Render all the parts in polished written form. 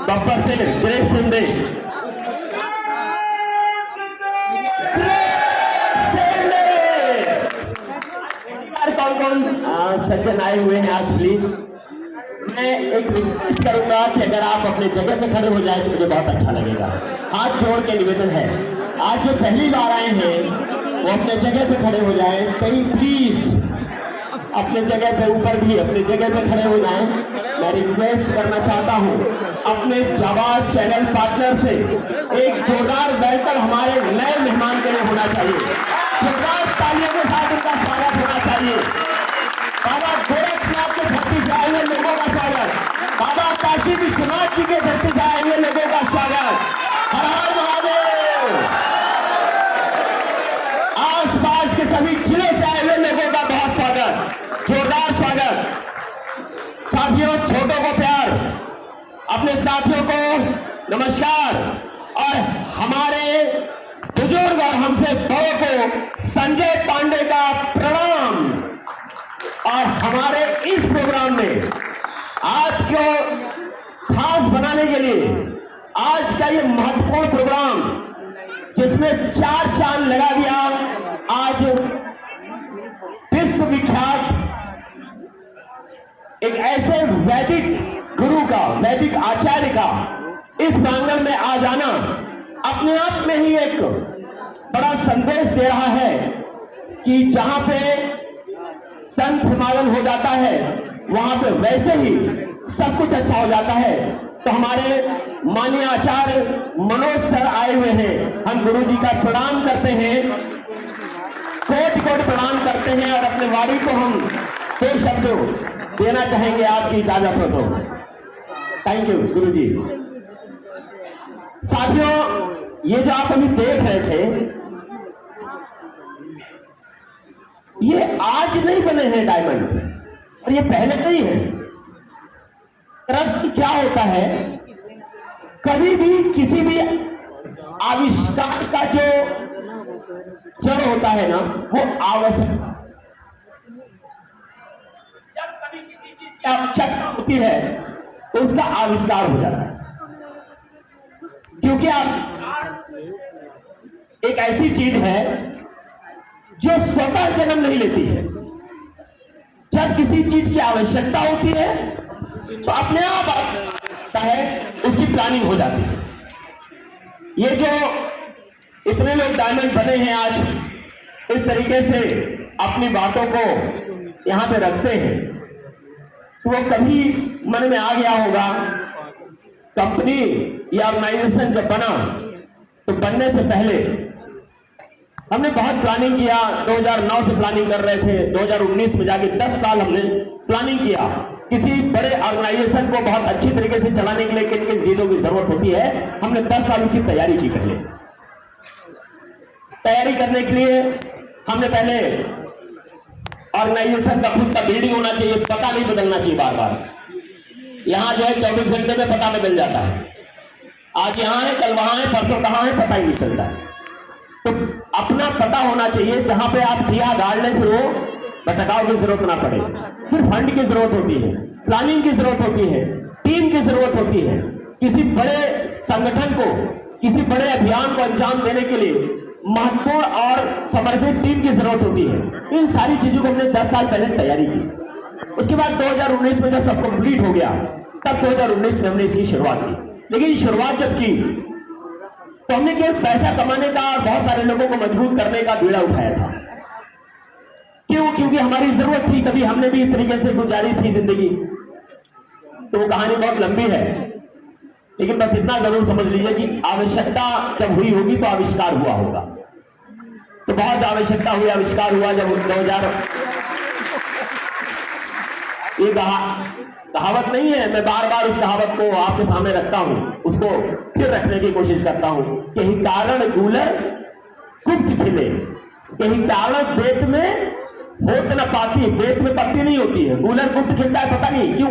बब्बर से great Sunday कौन कौन सज्जन आए हुए हैं आज प्लीज मैं एक रिक्वेस्ट करूंगा कि अगर आप अपने जगह पे खड़े हो जाए तो मुझे बहुत अच्छा लगेगा। हाथ जोड़ के निवेदन है, आज जो पहली बार आए हैं वो अपने जगह पे खड़े हो जाए। कहीं प्लीज अपने जगह पे ऊपर भी अपने जगह पे खड़े हो जाएं। मैं रिक्वेस्ट करना चाहता हूं अपने जवाब चैनल पार्टनर से एक जोरदार वेलकम हमारे नए मेहमान के लिए होना चाहिए। जोरदार तालियों के साथ उनका स्वागत होना चाहिए। बाबा गोरक्षनाथ के धरती से आए हुए लोगों का स्वागत, बाबा काशी विश्वनाथ जी के धरती से आए हुए लोगों का स्वागत। हर हर महादेव। आस पास के सभी जिलों से आए हुए लोगों का बहुत स्वागत, जोरदार स्वागत। साथियों, छोटों को प्यार, अपने साथियों को नमस्कार और हमारे बुजुर्ग और हमसे बड़ों को संजय पांडे का प्रणाम। और हमारे इस प्रोग्राम में आज को खास बनाने के लिए आज का ये महत्वपूर्ण प्रोग्राम जिसमें 4 चांद लगा दिया, आज विश्वविख्यात एक ऐसे वैदिक गुरु का, वैदिक आचार्य का इस प्रांगण में आ जाना अपने आप में ही एक बड़ा संदेश दे रहा है कि जहां पे संत समागम हो जाता है वहां पे वैसे ही सब कुछ अच्छा हो जाता है। तो हमारे माननीय आचार्य मनोज सर आए हुए हैं, हम गुरु जी का प्रणाम करते हैं, कोटि कोटि प्रणाम करते हैं और अपने वाणी को हम 2 शब्द देना चाहेंगे आपकी इजाजत हो तो। थैंक यू गुरु जी। साथियों, ये जो आप अभी देख रहे थे ये आज नहीं बने हैं डायमंड, और ये पहले नहीं है। ट्रस्ट क्या होता है, कभी भी किसी भी आविष्कार का जो जड़ होता है ना वो आवश्यक, जब कभी किसी चीज की आवश्यकता होती है तो उसका आविष्कार हो जाता है। क्योंकि आविष्कार एक ऐसी चीज है जो स्वतः जन्म नहीं लेती है। जब किसी चीज की आवश्यकता होती है तो अपने आप आता है, उसकी प्लानिंग हो जाती है। ये जो इतने लोग डायमंड बने हैं आज इस तरीके से अपनी बातों को यहां पे रखते हैं, तो वो कभी मन में आ गया होगा कंपनी या ऑर्गेनाइजेशन जब बना तो बनने से पहले हमने बहुत प्लानिंग किया। 2009 से प्लानिंग कर रहे थे, 2019 में जाके 10 साल हमने प्लानिंग किया। किसी बड़े ऑर्गेनाइजेशन को बहुत अच्छी तरीके से चलाने के लिए किन किन चीजों की जरूरत होती है, हमने 10 साल उसकी तैयारी की। पहले तैयारी करने के लिए हमने पहले ऑर्गेनाइजेशन का खुद का बिल्डिंग होना चाहिए, पता नहीं बदलना चाहिए बार बार। यहां जो है 24 घंटे में पता बदल जाता है, आज यहां है कल वहां है परसों कहां है पता ही नहीं चलता है। तो अपना पता होना चाहिए, जहां पे आप दिया डालने फिर वो भटकाव की जरूरत ना पड़े। फिर फंड की जरूरत होती है, प्लानिंग की जरूरत होती है, टीम की जरूरत होती है। किसी बड़े संगठन को, किसी बड़े अभियान को अंजाम देने के लिए महत्वपूर्ण और समर्पित टीम की जरूरत होती है। इन सारी चीजों को हमने 10 साल पहले तैयारी की। उसके बाद 2019 में जब सब कंप्लीट हो गया तब 2019 में हमने इसकी शुरुआत की। लेकिन शुरुआत जब की तो हमने केवल पैसा कमाने का और बहुत सारे लोगों को मजबूत करने का बीड़ा उठाया था। क्यों? क्योंकि हमारी जरूरत थी, कभी हमने भी इस तरीके से गुजारी थी जिंदगी। तो वो कहानी बहुत लंबी है, लेकिन बस इतना जरूर समझ लीजिए कि आवश्यकता जब हुई होगी तो आविष्कार हुआ होगा। तो बहुत आवश्यकता हुई, आविष्कार हुआ जब 2000। ये कहावत नहीं है, मैं बार बार उस कहावत को आपके सामने रखता हूं, उसको फिर रखने की कोशिश करता हूं। कहीं कारण गूलर गुप्त खिले, कहीं कारण बेत में होत न पाती, बेत में पत्ती नहीं होती है, गूलर गुप्त खिलता है, पता नहीं क्यों।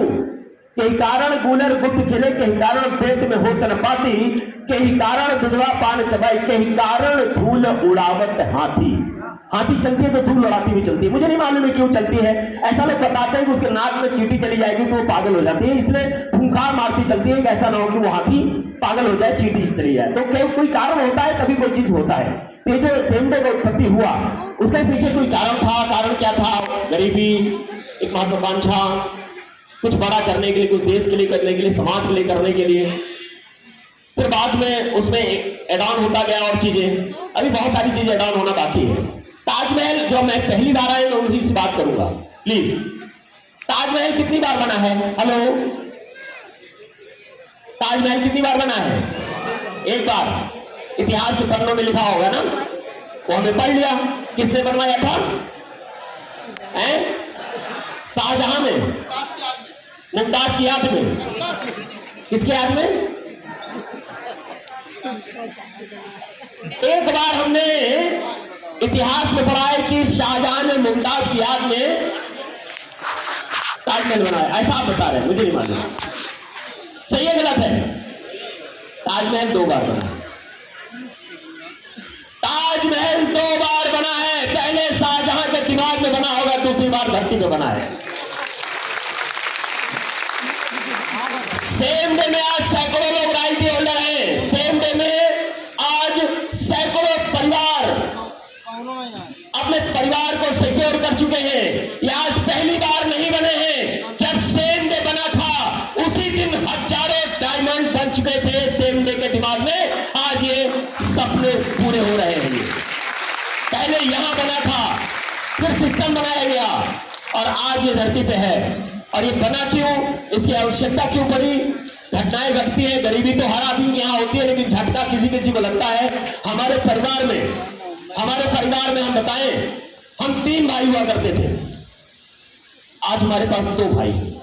कहीं कारण गूलर गुप्त खिले, कहीं कारण बेत में होत न पाती, कहीं कारण दुधवा पान चबाई, कहीं कारण धूल उड़ावत हाथी। हाथी चलती है तो धूल उड़ाती हुई चलती है, मुझे नहीं मालूम है क्यों चलती है। ऐसा लोग बताते हैं कि उसके नाक में चींटी चली जाएगी तो वो पागल हो जाती है, इसलिए खूंखार मारती चलती है कि ऐसा ना हो कि वो हाथी पागल हो जाए, चींटी चली जाए। तो कोई कारण होता है तभी कोई चीज होता है। तो ये जो सेमडे का उत्पत्ति हुआ उसके पीछे कोई कारण था। कारण क्या था? गरीबी, एक महत्वाकांक्षा, कुछ बड़ा करने के लिए, कुछ देश के लिए करने के लिए, समाज के लिए करने के लिए। फिर बाद में उसमें एड ऑन होता गया और चीजें, अभी बहुत सारी चीजें एड ऑन होना बाकी है। ताजमहल जो मैं पहली बार आया मैं उसी से बात करूंगा प्लीज। ताजमहल कितनी बार बना है? हेलो, ताजमहल कितनी बार बना है? एक बार। इतिहास के पन्नों में लिखा होगा ना, वो हमने पढ़ लिया। किसने बनवाया था? शाहजहां ने, मुमताज की याद में। किसके याद में? एक बार हमने इतिहास में पढ़ा है कि शाहजहां ने मुमताज की याद में ताजमहल बनाया। ऐसा आप बता रहे हैं, मुझे नहीं मालूम सही है गलत है। ताजमहल 2 बार बना है। ताजमहल 2 बार बना है। पहले शाहजहां के दिमाग में बना होगा, दूसरी बार धरती पे बना है। सेम डे में आज सैकड़ों लोग रॉयल्टी होल्डर हैं। सेम डे में आज सैकड़ों परिवार अपने परिवार को सिक्योर कर चुके हैं। ये आज पहली बार नहीं बने हैं। जब सेम डे बना था उसी दिन हजारों डायमंड बन चुके थे सेम डे के दिमाग में। आज ये सपने पूरे हो रहे हैं। पहले यहां बना था, फिर सिस्टम बनाया गया और आज ये धरती पे है। और ये बना क्यों? इसकी आवश्यकता क्यों पड़ी? घटनाएं घटती है, गरीबी तो हर आदमी यहाँ होती है, लेकिन झटका किसी किसी को लगता है। हमारे परिवार में हम बताएं, हम 3 भाई हुआ करते थे। आज हमारे पास 2 भाई हैं।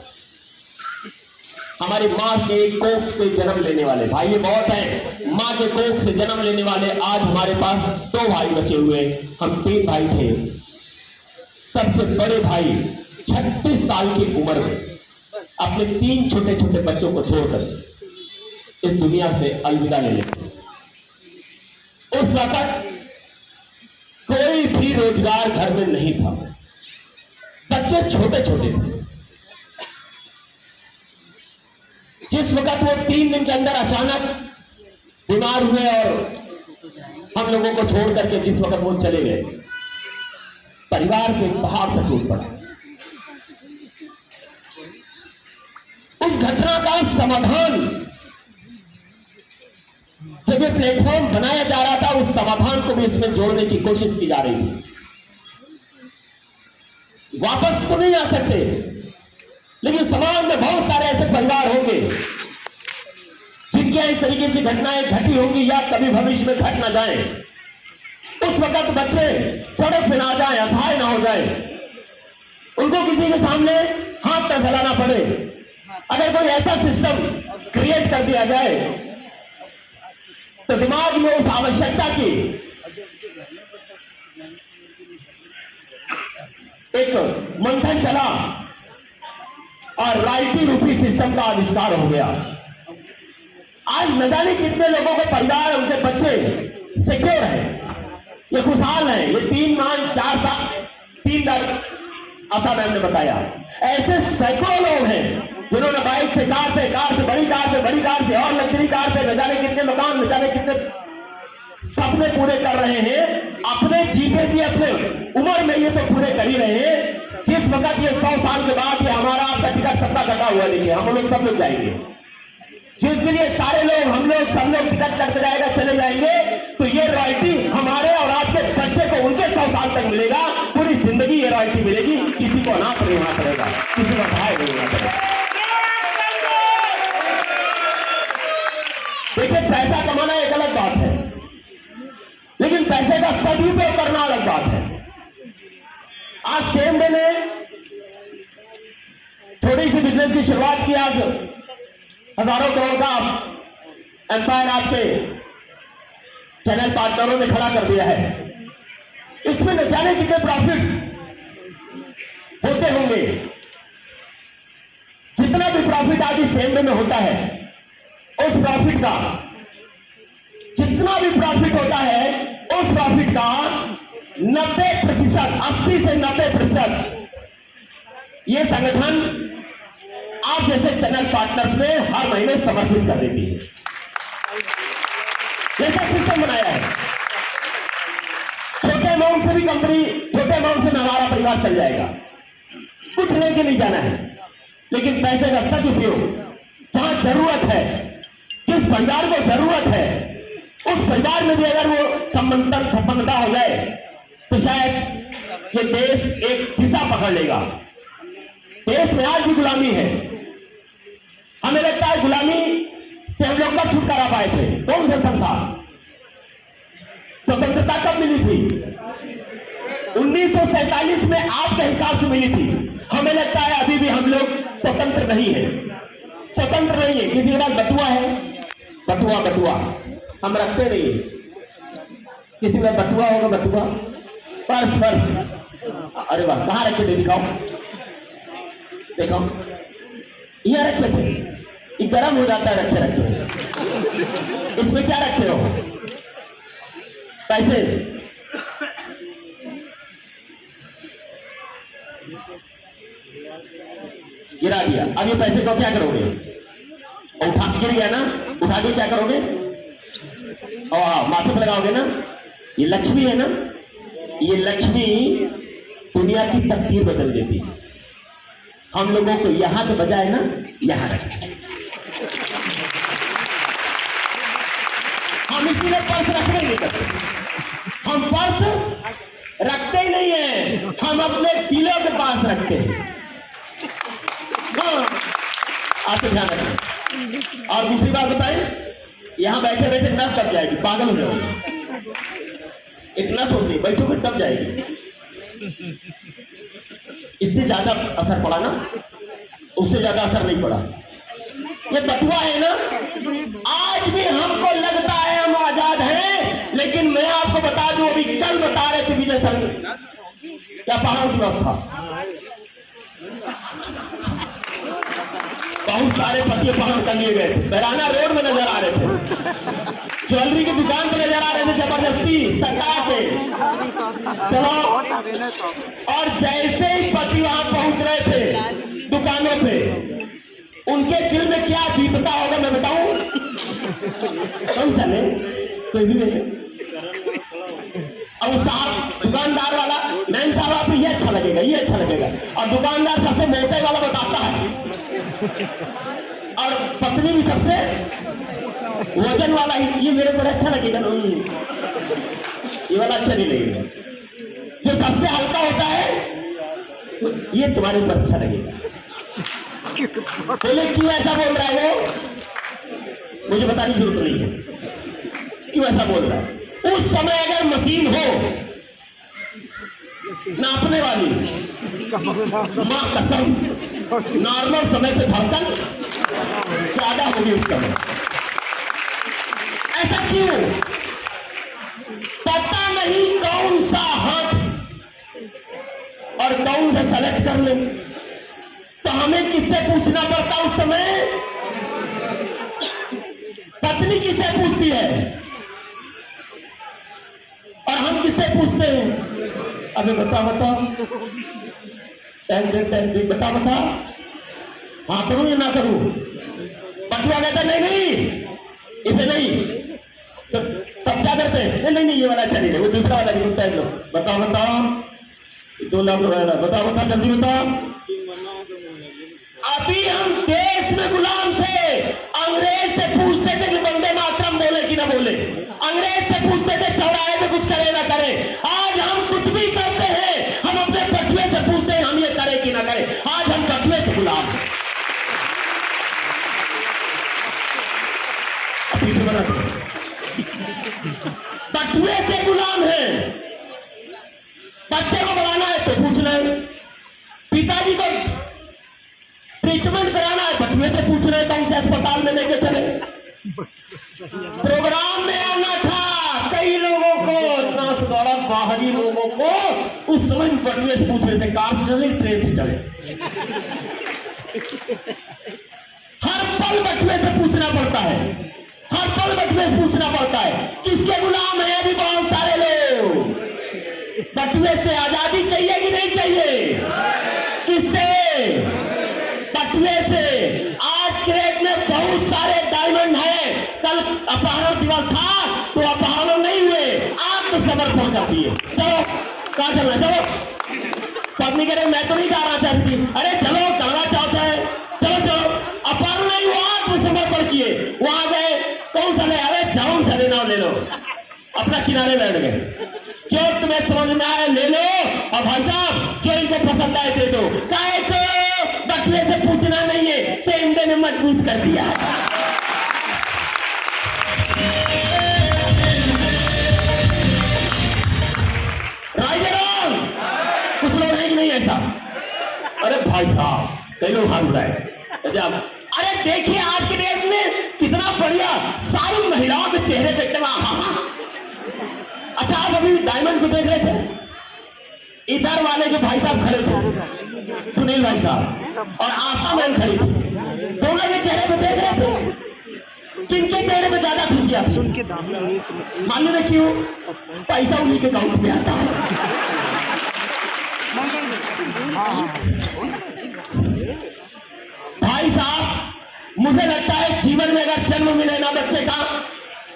हमारी मां के कोख से जन्म लेने वाले भाई ये बहुत हैं। मां के कोख से जन्म लेने वाले आज हमारे पास 2 भाई बचे हुए। हम 3 भाई थे। सबसे बड़े भाई 36 साल की उम्र में अपने 3 छोटे छोटे बच्चों को छोड़कर इस दुनिया से अलविदा ले लेते। उस वक्त कोई भी रोजगार घर में नहीं था, बच्चे छोटे छोटे थे। जिस वक्त वो 3 दिन के अंदर अचानक बीमार हुए और हम लोगों को छोड़ करके जिस वक्त वो चले गए, परिवार पे पहाड़ से टूट पड़ा। उस घटना का समाधान जब ये प्लेटफॉर्म बनाया जा रहा था, उस समाधान को भी इसमें जोड़ने की कोशिश की जा रही थी। वापस तो नहीं आ सकते, लेकिन समाज में बहुत सारे ऐसे परिवार होंगे जिनके इस तरीके से घटनाएं घटी होंगी या कभी भविष्य में घट ना जाए। उस वक्त बच्चे सड़क पे ना जाए, असहाय ना हो जाए, उनको किसी के सामने हाथ न फैलाना पड़े। अगर कोई ऐसा सिस्टम क्रिएट कर दिया जाए तो दिमाग में उस आवश्यकता की एक मंथन चला और रॉयल्टी रूपी सिस्टम का आविष्कार हो गया। आज न जाने कितने लोगों के परिवार, उनके बच्चे सिक्योर हैं, ये खुशहाल हैं। ये 3 माह 4 साल 3 आशा मैम ने बताया, ऐसे सैकड़ों लोग हैं जिन्होंने बाइक से कार पे, कार से बड़ी कार पे, बड़ी कार से और लग्जरी कार पे न जाने कितने मकान, न जाने कितने सपने पूरे कर रहे हैं। अपने जीते जी अपने उम्र में ये तो पूरे कर ही रहे हैं। जिस वक्त ये 100 साल के बाद ये हमारा आपका टिकट सबका कटा हुआ, देखिए हम लोग सब लोग जाएंगे। जिस दिन ये सारे लोग, हम लोग सब लोग टिकट कट जाएगा, चले जाएंगे, तो ये रॉयल्टी हमारे और आपके बच्चे को उनके 100 साल तक मिलेगा। पूरी जिंदगी ये रॉयल्टी मिलेगी। किसी को अनाथ नहीं होना पड़ेगा, किसी को सहाय नहीं होना पड़ेगा। देखिए, पैसा कमाना एक अलग बात है, लेकिन पैसे का सदुपयोग करना अलग बात है। आज सेम डे ने छोटी सी बिजनेस की शुरुआत की। आज हजारों करोड़ का एम्पायर आपके चैनल पार्टनरों ने खड़ा कर दिया है। इसमें न जाने कितने प्रॉफिट्स होते होंगे। जितना भी प्रॉफिट आज इस सेम डे में होता है, उस प्रॉफिट का जितना भी प्रॉफिट होता है, उस प्रॉफिट का 90%, 80 से 90% ये संगठन आप जैसे चैनल पार्टनर्स में हर महीने समर्पित कर देती है। जैसा सिस्टम बनाया है, छोटे अमाउंट से भी कंपनी, छोटे अमाउंट से हमारा परिवार चल जाएगा, कुछ लेके नहीं जाना है, लेकिन पैसे का सदुपयोग जहां जरूरत है, जिस परिवार को जरूरत है, उस परिवार में भी अगर वो संपन्नता हो जाए तो शायद ये देश एक दिशा पकड़ लेगा। देश में आज भी गुलामी है। हमें लगता है गुलामी से हम लोग कब छुटकारा पाए थे? कौन सा सन था? स्वतंत्रता कब मिली थी? 1947 में आपके हिसाब से मिली थी। हमें लगता है अभी भी हम लोग स्वतंत्र नहीं है, स्वतंत्र नहीं है। किसी के पास बटुआ है? बटुआ हम रखते नहीं है। किसी का बटुआ होगा? बटुआ, पर्स। अरे वाह, कहाँ रखे थे? दिखाओ। यहाँ रखे थे। ये गर्म हो जाता है रखे। इसमें क्या रखे हो? पैसे। गिरा दिया। अब ये पैसे को क्या करोगे? उठा, गिर गया ना, उठा के क्या करोगे? और माथे पर लगाओगे ना। ये लक्ष्मी है ना, ये लक्ष्मी दुनिया की तकदीर बदल देती है। हम लोगों को यहां के बजाय ना यहां रखें। हम इसीलिए पर्स रखने नहीं करते। हम पर्स रखते ही नहीं है, हम अपने दिलों के पास रखते हैं। हाँ, आपको ध्यान रखें। और दूसरी बात बताएं, यहां बैठे बैठे नस दब जाएगी, पागल हो जाओगे। एक नस होगी, बैठोगे दब जाएगी। इससे ज्यादा असर पड़ा ना? उससे ज्यादा असर नहीं पड़ा। ये बटुआ है ना, आज भी हमको लगता है हम आजाद हैं, लेकिन मैं आपको बता दूं, अभी कल बता रहे थे विजय सर क्या पहाड़ों की व्यवस्था, बहुत सारे पतिये पहाड़ कर लिए गए थे, बैराना रोड में नजर आ रहे थे, ज्वेलरी की दुकान पे नजर आ रहे थे, जबरदस्ती सटा के। चलो, और जैसे ही पति वहां पहुंच रहे थे दुकानों पे, उनके दिल में क्या बीतता होगा मैं बताऊं? कौन सा ले? कोई भी ले ले। अब साहब दुकानदार वाला, मैम साहब आप ये अच्छा लगेगा, ये अच्छा लगेगा, और दुकानदार सबसे मोटे वाला बताता है, और पत्नी भी सबसे वजन वाला ही, ये मेरे को अच्छा लगेगा, ये वाला अच्छा नहीं लगेगा। जो सबसे हल्का होता है ये तुम्हारे ऊपर अच्छा लगेगा। बोले क्यों ऐसा बोल रहा है वो? मुझे बताने की जरूरत नहीं है क्यों ऐसा बोल रहा है। उस समय अगर मशीन हो नापने वाली, मां कसम नॉर्मल समय से धड़कन ज्यादा होगी उस समय। ऐसा क्यों? पता नहीं कौन सा हाथ और कौन सा सेलेक्ट कर ले, तो हमें किससे पूछना पड़ता उस समय? पत्नी किससे पूछती है और हम किससे पूछते हैं? अबे बता टाइम दे बता हाँ करूं या ना करूं? बटुआ कहता नहीं इसे नहीं, तो तब क्या करते हैं? नहीं ये वाला अच्छा नहीं है, वो दूसरा वाला नहीं टाइम लो। बताओ 2 लाख बता जल्दी बताओ। अभी हम देश में गुलाम थे, अंग्रेज से पूछते थे कि वंदे मातरम बोले कि ना बोले, अंग्रेज से पूछते थे चौराहे पे कुछ करे ना करे। आज हम कुछ भी करते हैं, हम अपने बटुए से पूछते हैं हम ये करें कि ना करें। आज हम बटुए से गुलाम हैं। बटुए से गुलाम है। बच्चे को बढ़ाना है तो पूछना है, पिताजी को ट्रीटमेंट कराना है बटुए से पूछना है कौन से अस्पताल में लेके चले। प्रोग्राम में आना था कई लोगों को, नास दौड़ा बाहरी लोगों को उस समय भी बटुए से पूछ रहे थे कार से चले ट्रेन से चले। हर पल बटुए से पूछना पड़ता है, हर पल बटुए से पूछना पड़ता है। किसके गुलाम है अभी बहुत सारे लोग? बटुए से आजादी चाहिए कि नहीं चाहिए? किससे? बटुए से। पास था तो आप बहादुर नहीं हुए, आत्मसमर्पण कर दिए। चलो कहाँ चलना, चलो। पत्नी कह रहे मैं तो नहीं जाना चाहती थी, अरे चलो करवा चौथ है, चलो चलो। अपार नहीं हुआ, आत्मसमर्पण किए, वहां गए, कौन सा ले, अरे जाऊं सा लेना ले लो, अपना किनारे बैठ गए। जो तुम्हें समझ में आए ले लो, और भाई साहब जो इनको पसंद आए दे दो। काहे को बटले से पूछना नहीं है, सेम डे ने मजबूत कर दिया। राइजराम कुछ लोग हैं कि नहीं ऐसा? अरे भाई साहब कई लोग हाथ उठाए। अरे देखिए आज के डेट में कितना बढ़िया सारी महिलाओं के चेहरे पे इतना अच्छा। आप अभी डायमंड को देख रहे थे, इधर वाले जो भाई साहब खड़े थे, सुनील भाई साहब और आशा मैम खड़ी थी, दोनों के चेहरे पे देख रहे थे, किनके चेहरे पे ज्यादा खुशियां? मालूम है क्यों? पैसा उन्हीं के अकाउंट में आता है। भाई साहब मुझे लगता है जीवन में अगर जन्म मिले ना बच्चे का,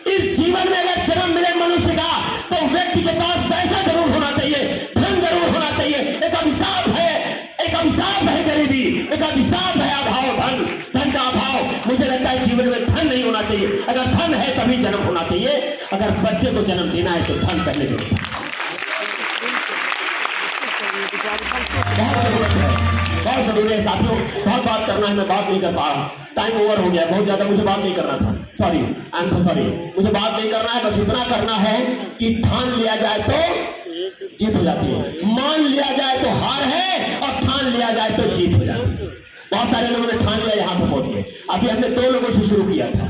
इस जीवन में अगर जन्म मिले मनुष्य का, तो व्यक्ति के पास पैसा जरूर होना चाहिए, धन जरूर होना चाहिए। एक अभिशाप है गरीबी, एक अभिशाप है अभाव, धन का अभाव। मुझे लगता है जीवन में धन नहीं होना चाहिए, अगर धन है तभी जन्म होना चाहिए। अगर बच्चे को जन्म देना है तो धन पहले देना, बहुत जरूरी है साथियों। बहुत बात करना है, मैं बात नहीं कर पा रहा, टाइम ओवर हो गया बहुत ज्यादा, मुझे बात नहीं करना था, sorry, I am so sorry. मुझे बात नहीं करना है, बस इतना करना है कि ठान लिया जाए तो जीत हो जाती है, मान लिया जाए तो हार है, और ठान लिया जाए तो जीत हो जाती है। बहुत सारे लोगों ने ठान लिया, यहां पर पहुंच गए। अभी हमने 2 लोगों से शुरू किया था,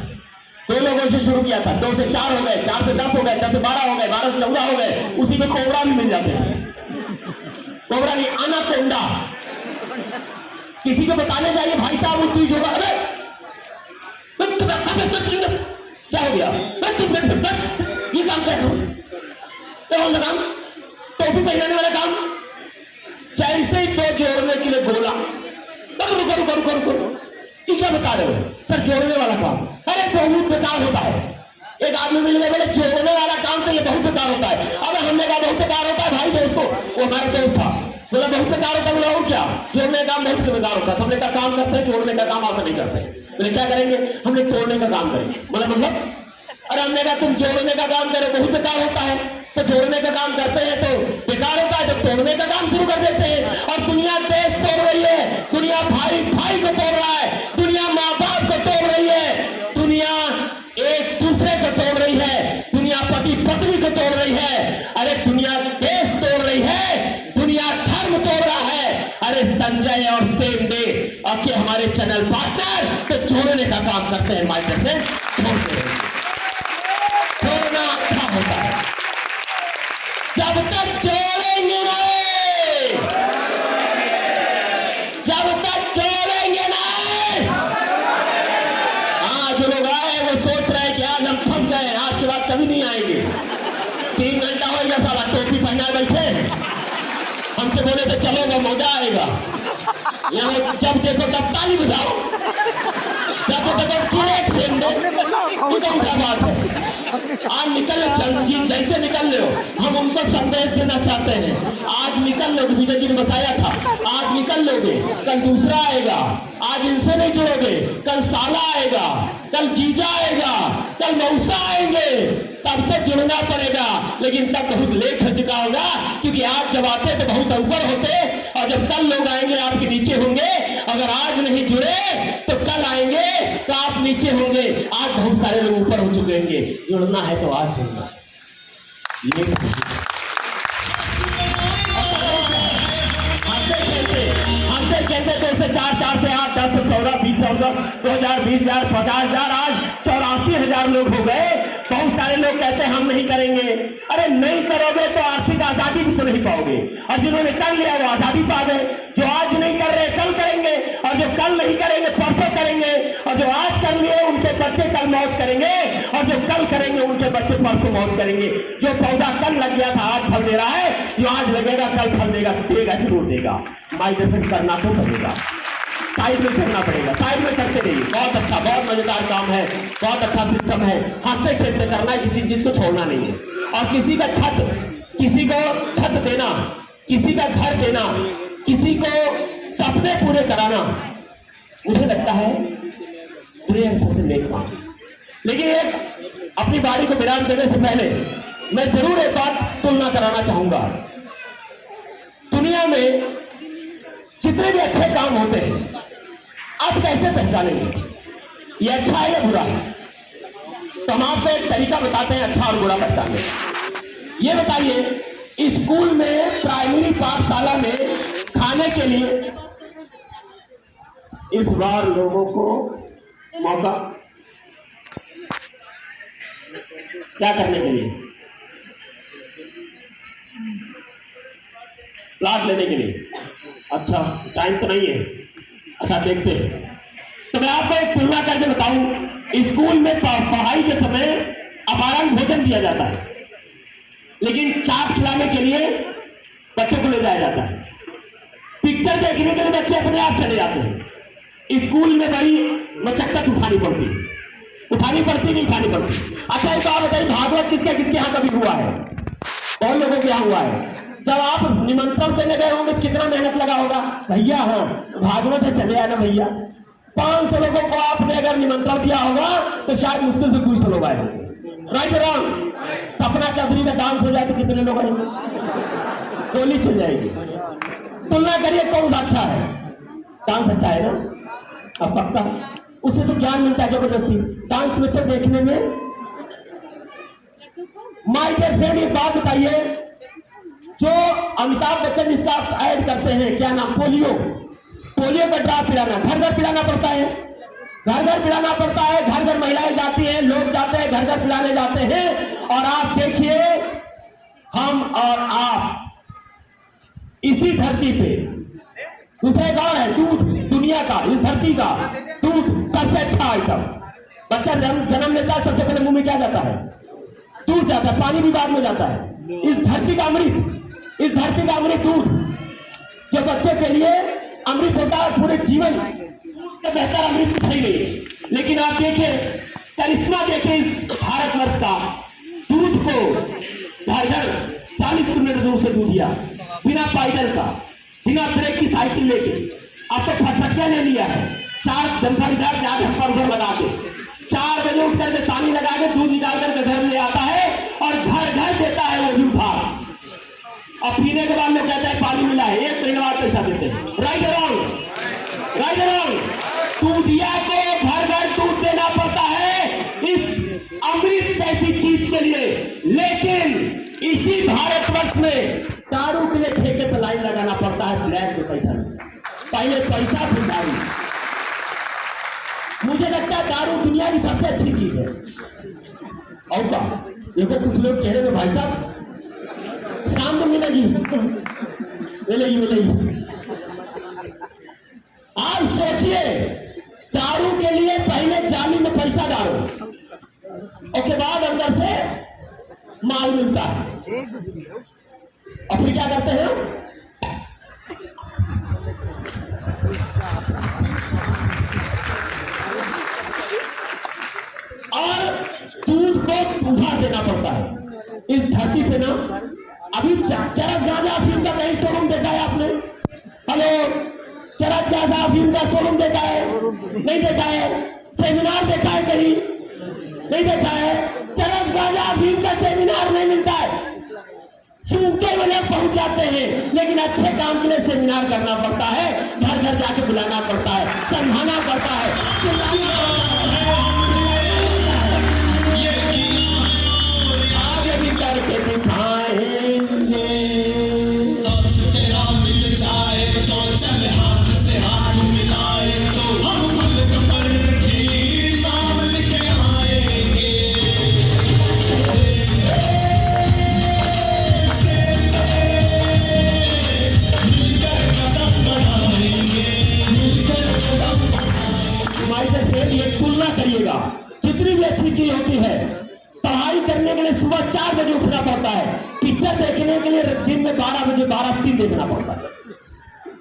2 लोगों से शुरू किया था, 2 से 4 हो गए, 4 से 10 हो गए, 10 से 12 हो गए, 12 से 14 हो गए, उसी में कोबरा भी मिल जाते हैं। कोबरा नहीं, अनाकोंडा। किसी को बताने चाहिए भाई साहब वो चीज होगा, अरे क्या हो गया, ये काम कर रहा हूं, काम टोपी पहनाने वाला काम, जैसे ही 2 जोड़ने के लिए बोला, रुको, ये क्या बता रहे हो सर? जोड़ने वाला काम, अरे बहुत बेकार होता है। एक आदमी मिल गया, बोले जोड़ने वाला काम तो ये बहुत बेकार होता है। अब हमने कहा बहुत बेकार होता है भाई दोस्तों, वो हमारा दोस्त था, बोला बहुत बेकार होता है। बोला और क्या? जोड़ने का काम बहुत बेकार होता है। हमने कहा काम करते हैं, जोड़ने का काम आशा नहीं करते। बोले क्या करेंगे? हमने तोड़ने का काम करेंगे। बोला मतलब? अरे हमने कहा तुम जोड़ने का काम करो, बहुत बेकार होता है, तो जोड़ने का काम करते हैं तो बेकार होता है, तो तोड़ने का काम शुरू कर देते हैं। और दुनिया देश तोड़ रही है, दुनिया भाई भाई को तोड़ रहा है, दुनिया माँ बाप को तोड़ रही है, दुनिया एक दूसरे को तोड़ रही है, दुनिया पति पत्नी को तोड़ रही है, अरे दुनिया देश तोड़ रही है, दुनिया धर्म तोड़ रहा है। अरे संजय और सेम डे आपके हमारे चैनल पार्टनर तो जोड़ने का काम करते हैं, माइंड से जोड़ना अच्छा होता है। जब तक जोड़ेंगे नहीं, जब तक जोड़ेंगे नहीं। हाँ जो लोग आए वो सोच रहे हैं कि आज हम फंस गए, आज के बाद कभी नहीं आएंगे। 3 घंटा हो गया साला टोपी पहना बैठे, हमसे बोले तो चलो वो मजा आएगा। यहाँ जब देखो तब ताली बजाओ, जब देखो क्या बात है। आज निकल जी, जैसे निकल लो, हम उनको संदेश देना चाहते हैं। आज निकल लोगे, विजय जी ने बताया था, आज निकल लोगे, कल दूसरा आएगा। आज इनसे नहीं जुड़ोगे, कल साला आएगा, कल जीजा आएगा, कल मौसा आएंगे, तब तक जुड़ना पड़ेगा। लेकिन तब बहुत लेट हो चुका होगा, क्योंकि आज जब आते तो बहुत ऊपर होते, और जब कल लोग आएंगे आपके नीचे होंगे। अगर आज नहीं जुड़े तो कल आएंगे तो आप नीचे होंगे। आज बहुत सारे लोग ऊपर हो चुके होंगे, जुड़ना है तो आज जुड़ना है। हंसते खेलते 2 से 4, 4 से 8, 10 से 14, 20 से 2000, 20,000, 50,000, आज 84,000 लोग हो गए। बहुत सारे लोग कहते हैं हम नहीं करेंगे। अरे नहीं करोगे तो आर्थिक आजादी भी तो नहीं पाओगे, और जिन्होंने कर लिया वो आजादी पा गए। जो आज नहीं कर रहे कल करेंगे, और जो कल नहीं करेंगे परसों करेंगे, और जो आज कर लिए उनके बच्चे कल मौज करेंगे, और जो कल करेंगे उनके बच्चे परसों मौज करेंगे। जो पौधा कल लग गया था आज फल दे रहा है, जो आज लगेगा कल फल देगा, देगा जरूर देगा। माइग्रेशन करना तो पड़ेगा। साइड में करना पड़ेगा, साइड में करते रहिए। बहुत अच्छा, बहुत मजेदार काम है, बहुत अच्छा सिस्टम है। हंसते खेलते करना है, किसी चीज को छोड़ना नहीं है। और किसी का किसी को छत देना, किसी का घर देना, किसी को सपने पूरे कराना, मुझे लगता है दुनिया में सबसे नेक काम। लेकिन एक अपनी बारी को विराम देने से पहले मैं जरूर एक बात तुलना कराना चाहूंगा। दुनिया में जितने भी अच्छे काम होते हैं, आप कैसे पहचानेंगे ये अच्छा है या बुरा है? तो हम आपको एक तरीका बताते हैं अच्छा और बुरा पहचानने का। ये बताइए, स्कूल में, प्राइमरी पाठशाला में खाने के लिए इस बार लोगों को मौका क्या करने के लिए? क्लास लेने के लिए। अच्छा, टाइम तो नहीं है। अच्छा, देखते हैं। तो मैं आपको एक तुलना करके बताऊं। स्कूल में पढ़ाई के समय अपराह्न भोजन दिया जाता है, लेकिन चाट खिलाने के लिए बच्चों को ले जाया जाता है। पिक्चर देखने के लिए बच्चे अपने आप चले जाते हैं। स्कूल में बड़ी मशक्कत उठानी पड़ती नहीं उठानी पड़ती। अच्छा, एक बात बताइए, भागवत किसके किसके यहाँ कभी हुआ है? बहुत लोगों के यहाँ हुआ है। जब आप निमंत्रण देने गए होंगे कितना मेहनत लगा होगा। भैया हाँ भागवत है, चले आना भैया। 500 लोगों को आपने अगर निमंत्रण दिया होगा तो शायद मुश्किल से 200 लोग आए होंगे। Right wrong? सपना चौधरी का डांस हो जाए तो कितने लोग आएंगे? गोली चल जाएगी। तुलना करिए कौन सा अच्छा है? डांस अच्छा है ना? अब पक्का उससे तो ज्ञान मिलता है जबरदस्ती। डांस में तो देखने में। माय डियर फ्रेंड, एक बात बताइए, जो अमिताभ बच्चन इसका ऐड करते हैं, क्या नाम, पोलियो का ड्रॉप पिलाना, घर घर पिलाना पड़ता है, घर घर पिलाना पड़ता है। घर घर महिलाएं जाती हैं, लोग जाते हैं, घर घर पिलाने जाते हैं। और आप देखिए, हम और आप इसी धरती पे, दूसरे कौन है? दूध, दुनिया का, इस धरती का दूध सबसे अच्छा आइटम। बच्चा जन्म लेता है, सबसे पहले मुंह में क्या जाता है? दूध जाता है, पानी भी बाद में जाता है। इस धरती का अमृत दूध, जो बच्चे के लिए अमृत होता है, पूरे जीवन का बेहतर अमृत कुछ ही नहीं है। लेकिन आप देखिए, करिश्मा देखिए इस भारतवर्ष का, दूध को घर घर 40 किलोमीटर दूर से दूध दिया, बिना पैदल का, बिना ब्रेक की साइकिल लेके। अब तो फटफटिया ले लिया है, 4 डंपर इधर, 4 डंपर उधर लगा के, 4 बजे उठ करके सानी लगा के दूध निकाल करके घर ले आता है और घर घर देता है वो भी उठा। और पीने के बाद लोग कहते हैं पानी मिला है, 1 महीने बाद पैसा देते हैं। Right wrong? Right wrong? दूधिया को घर घर दूध देना पड़ता है इस अमृत जैसी चीज के लिए। लेकिन इसी भारतवर्ष में दारू के लिए ठेके पर लाइन लगाना पड़ता है, ब्लैक में पैसा नहीं। पहले पैसा फिर दारू। मुझे लगता है दारू दुनिया की सबसे अच्छी चीज है। और क्या देखो, कुछ लोग चेहरे में, भाई साहब शाम को मिलेगी। आप सोचिए, दारू के लिए पहले जाली में पैसा डालो, उसके बाद अंदर से माल मिलता है। और फिर क्या करते हैं? और दूध को उधार देना पड़ता है। इस धरती पे ना अभी चरस गांजा अफीम का कहीं शोरूम देखा है आपने? हेलो, चरस गांजा अफीम का शोरूम देखा है? नहीं देखा है। सेमिनार देखा है कहीं? नहीं देखा है। चरस गांजा अफीम का सेमिनार नहीं मिलता है, सुनते हुए लोग पहुंच जाते हैं। लेकिन अच्छे काम के लिए सेमिनार करना पड़ता है, घर घर जाके बुलाना पड़ता है, समझाना पड़ता है, आगे भी करके दिखाएंगे। मिल जाए तो चल हाथ से हाथ मिलाए तो हम फलक पर भी नाम लिखे आएंगे। मिलकर कदम बढ़ाएंगे, मिलकर कदम बढ़ाएंगे। से ये तुलना करिएगा, जितनी भी अच्छी चीज होती है, पढ़ाई करने के लिए सुबह 4 बजे उठना पड़ता है, पिक्चर देखने के लिए दिन में 12 बजे 12 से 3 देखना पड़ता है।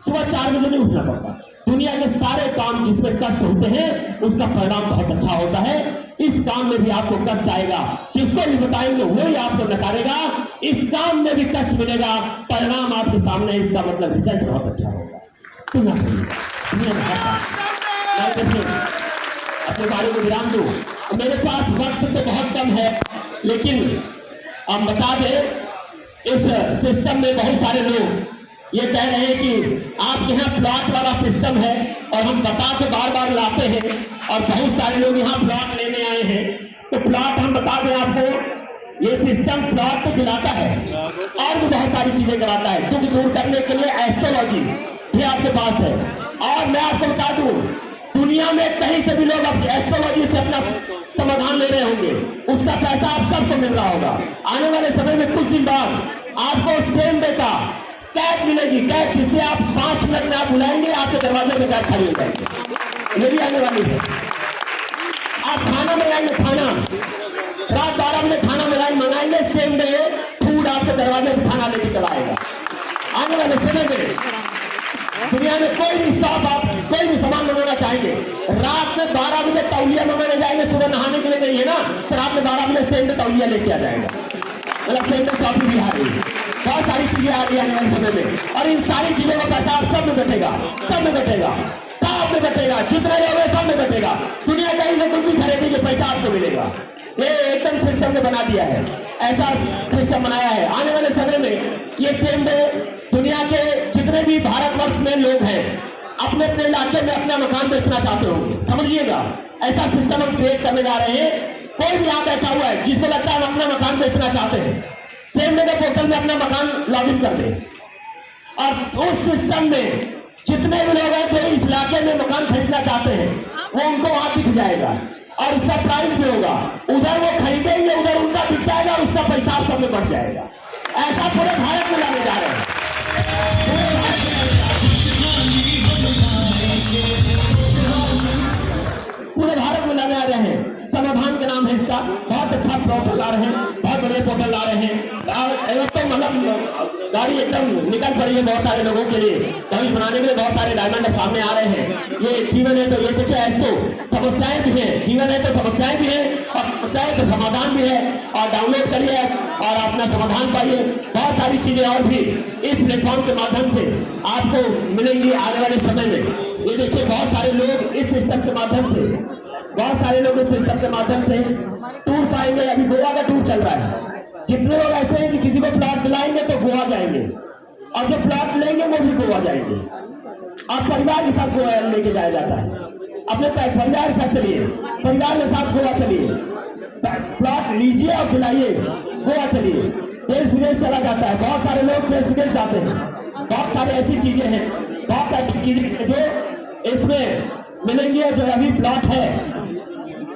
सुबह 4 बजे नहीं उठना पड़ता। दुनिया के सारे काम जिसमें कष्ट होते हैं उसका परिणाम बहुत अच्छा होता है। इस काम में भी आपको कष्ट आएगा, जिसको भी बताएंगे वही आपको नकारेगा। इस काम में भी कष्ट मिलेगा, परिणाम आपके सामने है, इसका मतलब रिजल्ट बहुत अच्छा होगा। दुनिया अपने बारे में विराम दूं। मेरे पास वक्त तो बहुत कम है, लेकिन हम बता दें इस सिस्टम में बहुत सारे लोग ये कह रहे हैं कि आपके यहाँ प्लॉट वाला सिस्टम है, और हम बता के बार बार लाते हैं, और बहुत सारे लोग यहाँ प्लॉट लेने आए हैं। तो प्लॉट हम बता दें आपको, ये सिस्टम प्लॉट तो दिलाता है और भी बहुत सारी चीजें कराता है। दुख दूर करने के लिए एस्ट्रोलॉजी भी आपके पास है। और मैं आपको बता दूं, दुनिया में कहीं से भी लोग अपनी एस्ट्रोलॉजी से अपना समाधान ले रहे होंगे, उसका पैसा आप सबको मिल रहा होगा। आने वाले समय में कुछ दिन बाद आपको सेम डे का कैब मिलेगी, कैब जिससे आप 5 मिनट में आप बुलाएंगे, आपके दरवाजे में कैब खड़ी हो जाएगी। ये भी आने वाली है। आप खाना मंगाएंगे, खाना रात 12 बजे खाना मंगाएंगे, सेम डे फूड आपके दरवाजे में खाना लेके चला आएगा। आने वाले समय में दुनिया में कोई भी शॉप आप कोई भी सामान मंगाना चाहेंगे, रात में 12 बजे तौलिया मंगाने जाएंगे, सुबह नहाने के लिए नहीं है ना, तो रात में 12 बजे सेम डे तौलिया लेके आ जाएगा। मतलब सेम डे शॉपिंग भी आ रही है, बहुत सारी चीजें आ रही है आने वाले समय में, और इन सारी चीजों का पैसा आप सब में बटेगा, सब में बटेगा, सब में बटेगा, जितने लोग हैं सब में बटेगा। दुनिया कहीं से कुछ भी खरीदेंगे, पैसा आपको मिलेगा। ये एकदम सिस्टम ने बना दिया है, ऐसा सिस्टम बनाया है। आने वाले समय में ये सेम डे दुनिया के जितने भी भारतवर्ष में लोग हैं, अपने अपने इलाके में अपना मकान बेचना चाहते होंगे, समझिएगा ऐसा सिस्टम हम क्रिएट करने जा रहे हैं। कोई भी यहाँ बैठा हुआ है जिसको लगता है हम अपना मकान बेचना चाहते हैं, सेम डे के पोर्टल में अपना मकान लॉग इन कर दे, और उस सिस्टम में जितने भी लोग हैं जो इस इलाके में मकान खरीदना चाहते हैं, वो उनको वहां दिख जाएगा, और उसका प्राइस भी होगा। उधर वो खरीदेंगे, उधर उनका बिक जाएगा, उसका पैसा आप सब में बढ़ जाएगा। ऐसा पूरे भारत में लाने जा रहे हैं। पूरे भारत में लाने आ रहे हैं। समाधान का नाम है इसका। बहुत अच्छा पोर्टल ला रहे हैं, बहुत बड़े पोर्टल ला रहे हैं, और तो मतलब गाड़ी एकदम निकल पड़ी है बहुत सारे लोगों के लिए। दहेज बनाने के लिए बहुत सारे डायमंड सामने आ रहे हैं। ये जीवन है तो ये देखिए, ऐसे तो समस्याएं भी है, जीवन है तो समस्याएं भी है, और समस्याएं तो समाधान भी है। और डाउनलोड करिए और अपना समाधान पाइए। बहुत सारी चीजें और भी इस प्लेटफॉर्म के माध्यम से आपको मिलेंगी आने वाले समय में। ये देखिए, बहुत सारे लोग इस सिस्टम के माध्यम से, बहुत सारे लोग इस सिस्टम के माध्यम से टूर पाएंगे। अभी गोवा का टूर चल रहा है। जितने लोग ऐसे हैं कि किसी को प्लॉट दिलाएंगे तो गोवा जाएंगे, और जो प्लॉट लेंगे वो भी गोवा जाएंगे, और परिवार के साथ गोवा लेके जाया जाता है। अपने परिवार के साथ चलिए, परिवार के साथ गोवा चलिए, प्लॉट लीजिए और दिलाइए, गोवा चलिए। देश विदेश चला जाता है, बहुत सारे लोग देश विदेश जाते हैं। बहुत सारी ऐसी चीजें हैं, बहुत ऐसी चीजें जो इसमें मिलेंगी। जो अभी प्लॉट है,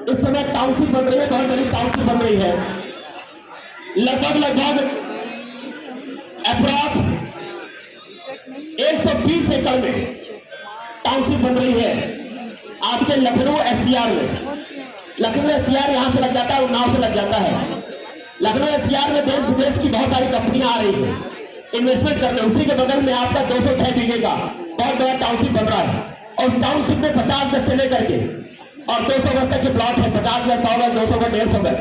इस समय टाउनशिप बन रही है, बहुत बड़ी टाउनशिप बन रही है। लगभग अप्रॉक्स 120 एकड़ में टाउनशिप बन रही है आपके लखनऊ एससीआर में। लखनऊ एससीआर यहाँ से लग जाता है, उन्नाव से लग जाता है। लखनऊ एससीआर में देश विदेश की बहुत सारी कंपनियां आ रही है इन्वेस्टमेंट करने। उसी के बगल में आपका 206 बीघे का बहुत बड़ा टाउनशिप बन रहा है, और उस टाउनशिप में 50 गज से लेकर के और 200 गज तक के प्लॉट है। 50 गज, 100 गज, 200 गज, 150 गज।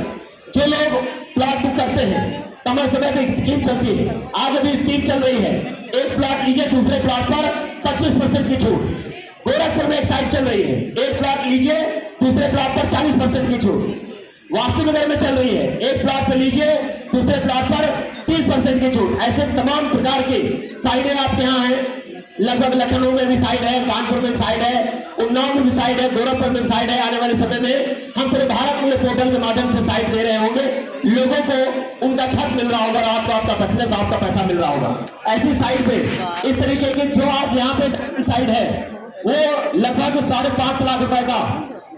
जो लोग प्लॉट बुक करते हैं, समय समय पर स्कीम चलती है। आज अभी स्कीम चल रही है, एक प्लॉट लीजिए, दूसरे प्लॉट पर 25% की छूट। गोरखपुर में एक साइड चल रही है, एक प्लॉट लीजिए, दूसरे प्लॉट पर 40% की छूट। वास्तुनगर में चल रही है, एक प्लॉट पर लीजिए, दूसरे प्लॉट पर 30% की छूट। ऐसे तमाम प्रकार की साइडें आपके यहाँ हैं। लगभग लखनऊ में भी साइड है, कानपुर में साइड है, उन्नाव में भी साइड है, गोरखपुर में साइड है। आने वाले समय में हम पूरे भारत में पोर्टल के माध्यम से साइड दे रहे होंगे। लोगों को उनका छत मिल रहा होगा, आपको आपका बिजनेस, आपका पैसा मिल रहा होगा। ऐसी साइड पे इस तरीके की जो आज यहाँ पे साइड है, वो लगभग 5.5 लाख रुपए का,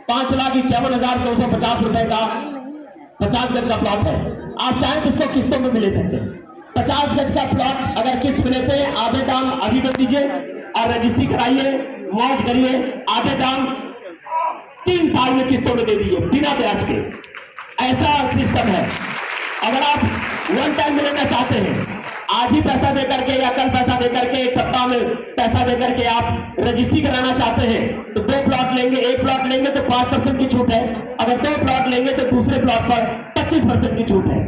5,51,250 रुपए का 50 गज का प्लॉट है। आप चाहें तो इसको किस्तों में भी ले सकते हैं। 50 गज का प्लॉट अगर किस्त में लेते हैं, आधे दाम अभी कर दीजिए और रजिस्ट्री कराइए, मौज करिए। आधे दाम 3 साल में किस्तों में दे दीजिए बिना ब्याज के। ऐसा सिस्टम है। अगर आप वन टाइम में लेना चाहते हैं, आज ही पैसा दे करके या कल पैसा दे करके, एक सप्ताह में पैसा दे करके आप रजिस्ट्री कराना चाहते हैं तो 2 प्लॉट लेंगे, 1 प्लॉट लेंगे तो 5% की छूट है, अगर 2 प्लॉट लेंगे तो दूसरे प्लॉट पर 25% की छूट है।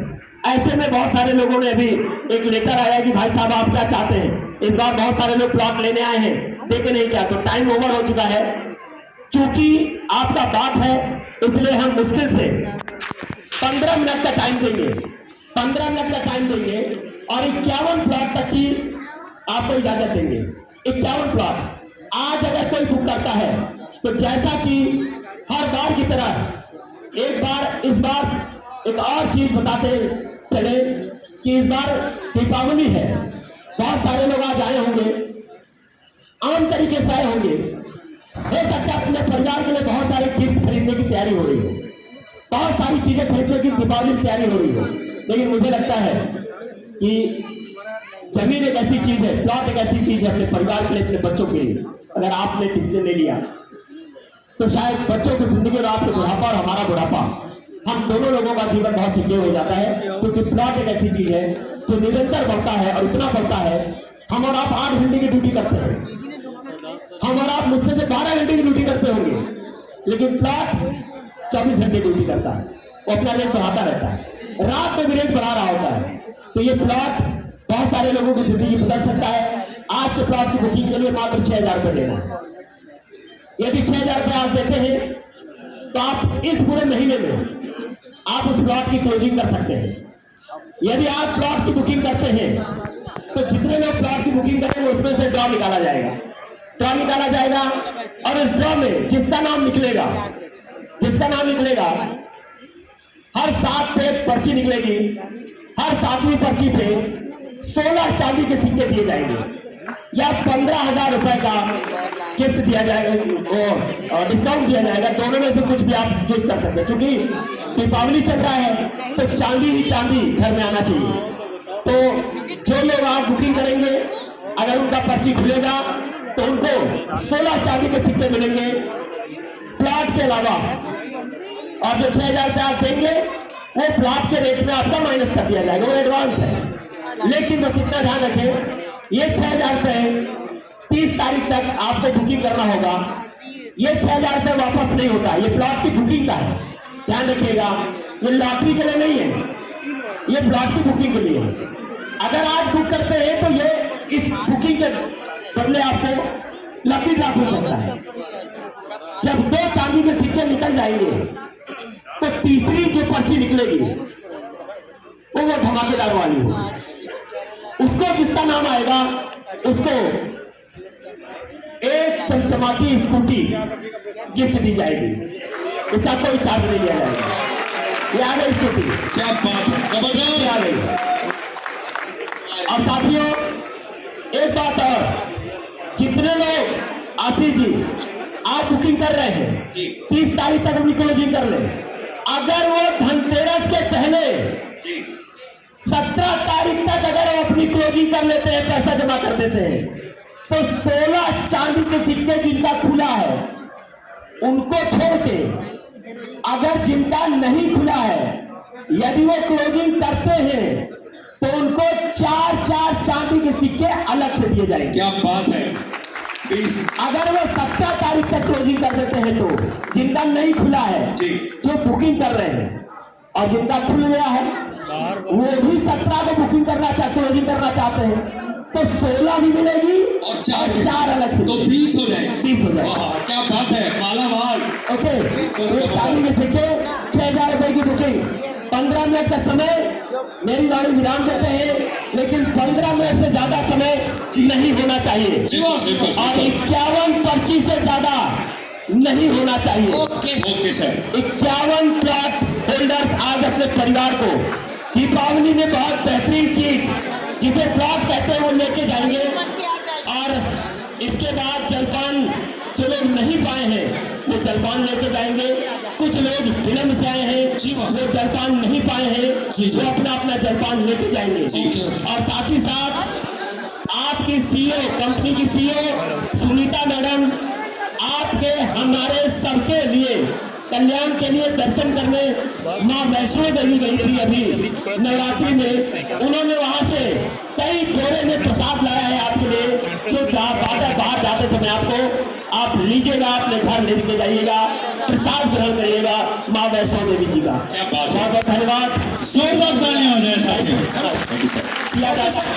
ऐसे में बहुत सारे लोगों ने अभी एक लेटर आया कि भाई साहब आप क्या चाहते हैं, इस बार बहुत सारे लोग प्लॉट लेने आए हैं, देखे नहीं क्या, तो टाइम ओवर हो चुका है। चूंकि आपका बात है इसलिए हम मुश्किल से 15 मिनट का टाइम देंगे, 15 मिनट का टाइम देंगे और 51 प्लॉट तक की आपको इजाजत देंगे। 51 प्लॉट आज अगर कोई बुक करता है तो जैसा कि हर बार की तरह एक बार इस बार एक और चीज बताते चले कि इस बार दीपावली है, बहुत सारे लोग आज आए होंगे, आम तरीके से आए होंगे, हो सकता है अपने परिवार के लिए बहुत सारे गिफ्ट खरीदने की तैयारी हो रही है, बहुत सारी चीजें खरीदने की दीपावली की तैयारी हो रही है। लेकिन मुझे लगता है कि जमीन एक ऐसी चीज है, प्लॉट एक ऐसी चीज है अपने परिवार के लिए, अपने बच्चों के लिए। अगर आपने डिसीजन ले लिया तो शायद बच्चों की जिंदगी और आपके बुढ़ापा और हमारा बुढ़ापा, हम दोनों लोगों का जीवन बहुत सिक्योर हो जाता है, क्योंकि प्लॉट एक ऐसी चीज है जो निरंतर बढ़ता है और इतना बढ़ता है। हम और आप 8 घंटे की ड्यूटी करते हैं, हम और आप मुझसे से 12 घंटे की ड्यूटी करते होंगे, लेकिन प्लॉट 24 घंटे ड्यूटी करता है, वो अपना रेट बढ़ाता रहता है, रात में भी रेट बढ़ा रहा होता है। तो ये प्लॉट बहुत सारे लोगों की जिंदगी बदल सकता है। आज के प्लॉट की बुकिंग के लिए मात्र 6000 रुपये देना है। यदि 6000 रुपये आप देते हैं तो आप इस पूरे महीने में आप उस प्लॉट की क्लोजिंग कर सकते हैं। यदि आप प्लॉट की बुकिंग करते हैं तो जितने लोग प्लॉट की बुकिंग करेंगे उसमें से ड्रॉ निकाला जाएगा, ड्रॉ निकाला जाएगा और इस ड्रॉ में जिसका नाम निकलेगा, हर 7 पे पर्ची निकलेगी, हर 7वीं पर्ची पे 16 चांदी के सिक्के दिए जाएंगे या 15,000 रुपए का गिफ्ट दिया जाएगा, वो डिस्काउंट दिया जाएगा। दोनों में से कुछ भी आप चूज कर सकते हैं। क्योंकि दीपावली चल रहा है तो चांदी ही चांदी घर में आना चाहिए। तो जो लोग आप बुकिंग करेंगे अगर उनका पर्ची खुलेगा तो उनको 16 चांदी के सिक्के मिलेंगे प्लॉट के अलावा, और जो 6000 रुपये आप देंगे वो प्लॉट के रेट में आपका माइनस कर दिया जाएगा, वो एडवांस है। लेकिन बस इतना ध्यान रखें, ये 6000 रुपये 30 तारीख तक आपको बुकिंग करना होगा। ये 6000 रुपये वापस नहीं होता, ये प्लॉट की बुकिंग का है, ध्यान रखिएगा। ये लॉटरी के लिए नहीं है, ये प्लॉट की बुकिंग के लिए है। अगर आप बुक करते हैं तो ये इस बुकिंग के बदले आपको लकी ड्रॉ हो सकता है। जब 2 चांदी के सिक्के निकल जाएंगे तो तीसरी जो पर्ची निकलेगी वो धमाकेदार वाली होगी। उसको जिसका नाम आएगा उसको एक चमचमाती स्कूटी गिफ्ट दी जाएगी, उसका कोई चार्ज नहीं लिया जाएगा। ये आ गई स्कूटी, क्या बात है, जबरदस्त आ गई। और साथियों एक बात और, जितने लोग आशीष जी आप बुकिंग कर रहे हैं 30 तारीख तक अपनी क्लोजिंग कर ले, अगर वो धनतेरस के पहले 17 तारीख तक अगर वो अपनी क्लोजिंग कर लेते हैं, पैसा जमा कर देते हैं, तो 16 चांदी के सिक्के जिनका खुला है उनको छोड़ के अगर जिनका नहीं खुला है यदि वो क्लोजिंग करते हैं तो उनको 4 चांदी के सिक्के अलग से दिए जाएंगे। क्या बात है। अगर वो 17 तारीख तक क्लोजिंग कर देते हैं तो जिनका नहीं खुला है जो बुकिंग कर रहे हैं, और जिनका खुल गया है वो भी 17 को बुकिंग करना क्लोजिंग करना चाहते हैं तो 16 भी मिलेगी और 4 अलग से, तो 20 हो जाएगा। 20 हो जाएगा। क्या बात है, माला माल। ओके, ये चांदी के सिक्के 6000 रुपए की बुकिंग, 15 मिनट का समय मेरी वाणी विराम देते हैं, लेकिन 15 मिनट से ज्यादा समय नहीं होना चाहिए और 51 पर्ची से ज्यादा नहीं होना चाहिए। Okay sir. 51 प्लॉट होल्डर्स आज अपने परिवार को दीपावली में बहुत बेहतरीन चीज जिसे प्लॉट कहते हैं वो लेके जाएंगे। और इसके बाद जलपान जो लोग नहीं पाए हैं वो जलपान लेके जाएंगे। कुछ लोग विलंब से आए हैं वो जलपान नहीं पाए हैं वो अपना जलपान लेके जाएंगे। और साथ ही साथ आपकी सीईओ, कंपनी की सीईओ सुनीता मैडम आपके हमारे सबके लिए कल्याण के लिए दर्शन करने माँ वैष्णो देवी गई थी अभी नवरात्रि में। उन्होंने वहां से कई बोरे में प्रसाद लाया है आपके लिए, जो बाहर जाते समय आपको आप लीजिएगा, अपने घर लेके जाइएगा, प्रसाद ग्रहण करिएगा माँ वैष्णो देवी जी का। क्या बात है। बहुत बहुत धन्यवाद। जोरदार तालियां हो जाए साथियों। किया जा सकता